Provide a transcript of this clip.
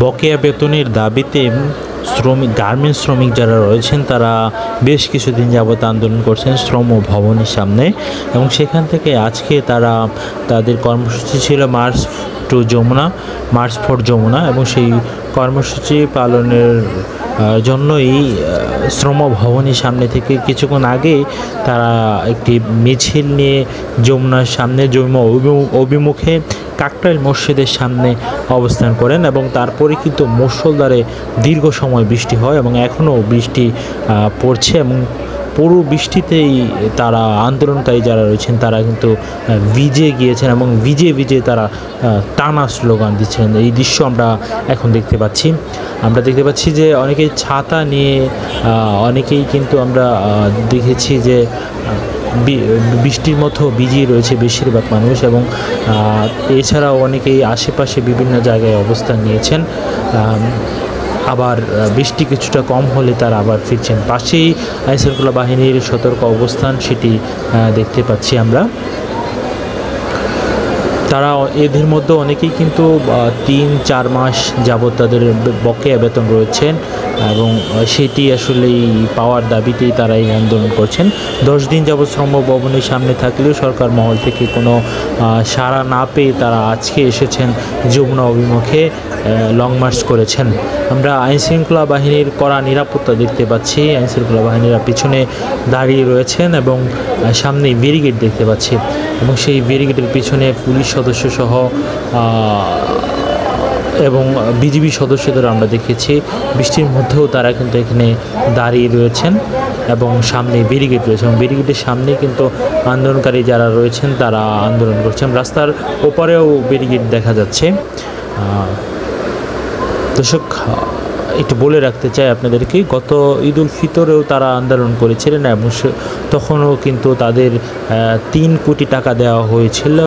বকেয়া বেতনের দাবিতে গার্মেন্টস শ্রমিক যারা রয়েছেন তারা বেশ কিছুদিন যাবত আন্দোলন করছেন শ্রম ভবনের সামনে, এবং সেখান থেকে আজকে তারা তাদের কর্মসূচি ছিল মার্চ ফর যমুনা, এবং সেই কর্মসূচি পালনের জন্য এই শ্রম ভবনের সামনে থেকে কিছুক্ষণ আগে তারা একটি মিছিল নিয়ে যমুনার সামনে অভিমুখে কাকরাইল মসজিদের সামনে অবস্থান করেন, এবং তারপরে কিন্তু মুষলধারে দীর্ঘ সময় বৃষ্টি হয় এবং এখনও বৃষ্টি পড়ছে, এবং পুরো বৃষ্টিতেই তারা আন্দোলনকারী যারা রয়েছেন তারা কিন্তু ভিজে গিয়েছেন এবং ভিজে তারা টানা স্লোগান দিচ্ছেন। এই দৃশ্য আমরা এখন দেখতে পাচ্ছি যে অনেকেই ছাতা নিয়ে, অনেকেই কিন্তু আমরা দেখেছি যে বৃষ্টির মতো ভিজিয়ে রয়েছে বেশিরভাগ মানুষ, এবং এছাড়াও অনেকেই আশেপাশে বিভিন্ন জায়গায় অবস্থান নিয়েছেন। আবার বৃষ্টি কিছুটা কম হলে তারা আবার ফিরছেন। পাশেই আইনশৃঙ্খলা বাহিনীর সতর্ক অবস্থান সেটি দেখতে পাচ্ছি আমরা। তারা এদের মধ্যে অনেকেই কিন্তু 3-4 মাস যাবৎ তাদের বকেয়া বেতন রয়েছেন, এবং সেটি আসলেই পাওয়ার দাবিতেই তারা এই আন্দোলন করছেন। 10 দিন যাবৎ শ্রম ভবনের সামনে থাকলেও সরকার মহল থেকে কোনো সাড়া না পেয়ে তারা আজকে এসেছেন যমুনা অভিমুখে, লং মার্চ করেছেন। আমরা আইনশৃঙ্খলা বাহিনীর কড়া নিরাপত্তা দেখতে পাচ্ছি, আইনশৃঙ্খলা বাহিনীরা পিছনে দাঁড়িয়ে রয়েছেন এবং সামনে ব্যারিকেড দেখতে পাচ্ছি, এবং সেই ব্যারিকেডের পিছনে পুলিশ সদস্য সহ এবং বিজিবি সদস্যদের আমরা দেখেছি। বৃষ্টির মধ্যেও তারা কিন্তু এখানে দাঁড়িয়ে রয়েছেন এবং সামনে ব্যারিকেড রয়েছে, এবং ব্যারিকেডের সামনে কিন্তু আন্দোলনকারী যারা রয়েছেন তারা আন্দোলন করছেন। রাস্তার ওপারেও ব্যারিকেড দেখা যাচ্ছে। দর্শক, একটু বলে রাখতে চাই আপনাদেরকে, গত ঈদ উল ফিতরেও তারা আন্দোলন করেছিলেন এবং তখনও কিন্তু তাদের 3 কোটি টাকা দেওয়া হয়েছিল।